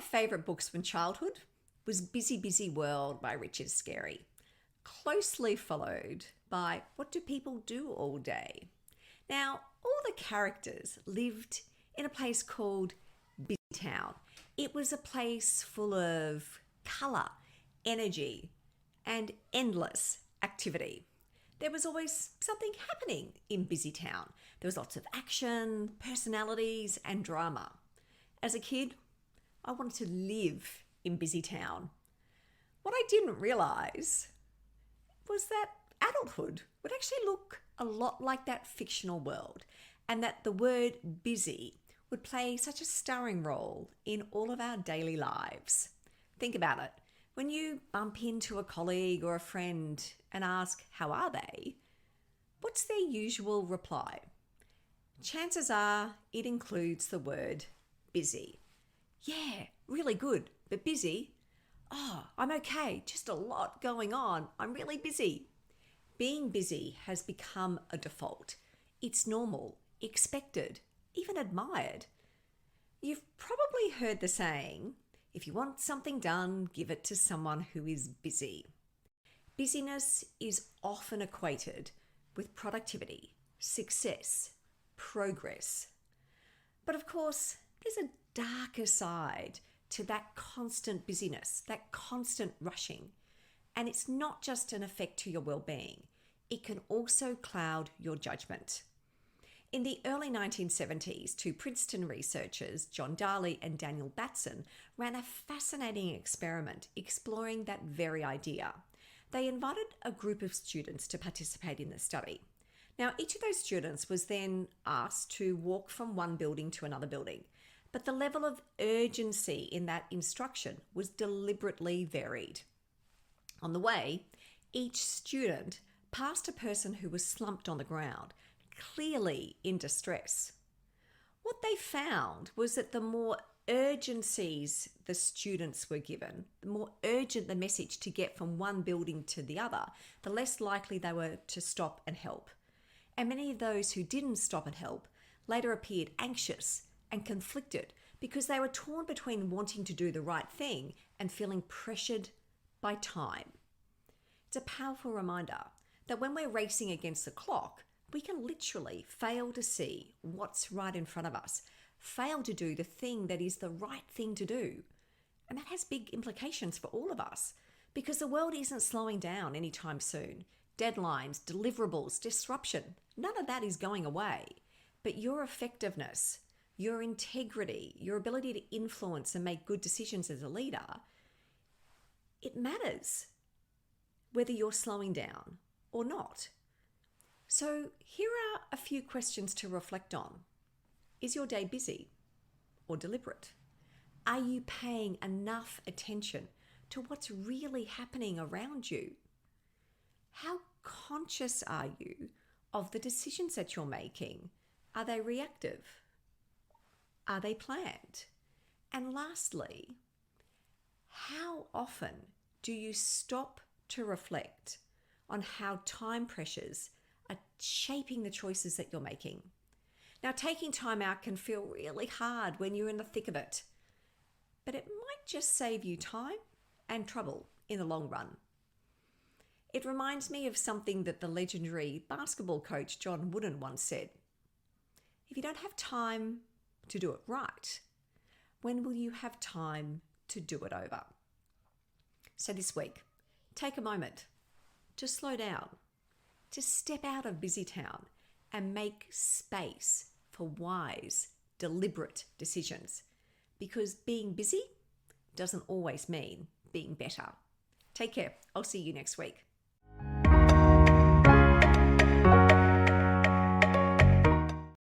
my favourite books from childhood was Busy, Busy World by Richard Scarry, closely followed by What Do People Do All Day? Now, all the characters lived in a place called Busytown. It was a place full of colour, energy, and endless activity. There was always something happening in Busytown. There was lots of action, personalities, and drama. As a kid, I wanted to live in Busytown. What I didn't realise was that adulthood would actually look a lot like that fictional world, and that the word busy would play such a starring role in all of our daily lives. Think about it. When you bump into a colleague or a friend and ask, how are they? What's their usual reply? Chances are it includes the word busy. Yeah, really good, but busy? Oh, I'm okay, just a lot going on. I'm really busy. Being busy has become a default. It's normal, expected, even admired. You've probably heard the saying, if you want something done, give it to someone who is busy. Busyness is often equated with productivity, success, progress. But of course, there's a darker side to that constant busyness, that constant rushing. And it's not just an effect to your well-being. It can also cloud your judgment. In the early 1970s, two Princeton researchers, John Darley and Daniel Batson, ran a fascinating experiment exploring that very idea. They invited a group of students to participate in the study. Now, each of those students was then asked to walk from one building to another building, but the level of urgency in that instruction was deliberately varied. On the way, each student passed a person who was slumped on the ground, clearly in distress. What they found was that the more urgencies the students were given, the more urgent the message to get from one building to the other, the less likely they were to stop and help. And many of those who didn't stop and help later appeared anxious and conflicted because they were torn between wanting to do the right thing and feeling pressured by time. It's a powerful reminder that when we're racing against the clock, we can literally fail to see what's right in front of us, fail to do the thing that is the right thing to do. And that has big implications for all of us because the world isn't slowing down anytime soon. Deadlines, deliverables, disruption, none of that is going away. But your effectiveness, your integrity, your ability to influence and make good decisions as a leader, it matters whether you're slowing down or not. So here are a few questions to reflect on. Is your day busy or deliberate? Are you paying enough attention to what's really happening around you? How conscious are you of the decisions that you're making? Are they reactive? Are they planned? And lastly, how often do you stop to reflect on how time pressures are shaping the choices that you're making? Now, taking time out can feel really hard when you're in the thick of it, but it might just save you time and trouble in the long run. It reminds me of something that the legendary basketball coach John Wooden once said. If you don't have time to do it right, when will you have time to do it over? So this week, take a moment to slow down, to step out of Busytown and make space for wise, deliberate decisions. Because being busy doesn't always mean being better. Take care. I'll see you next week.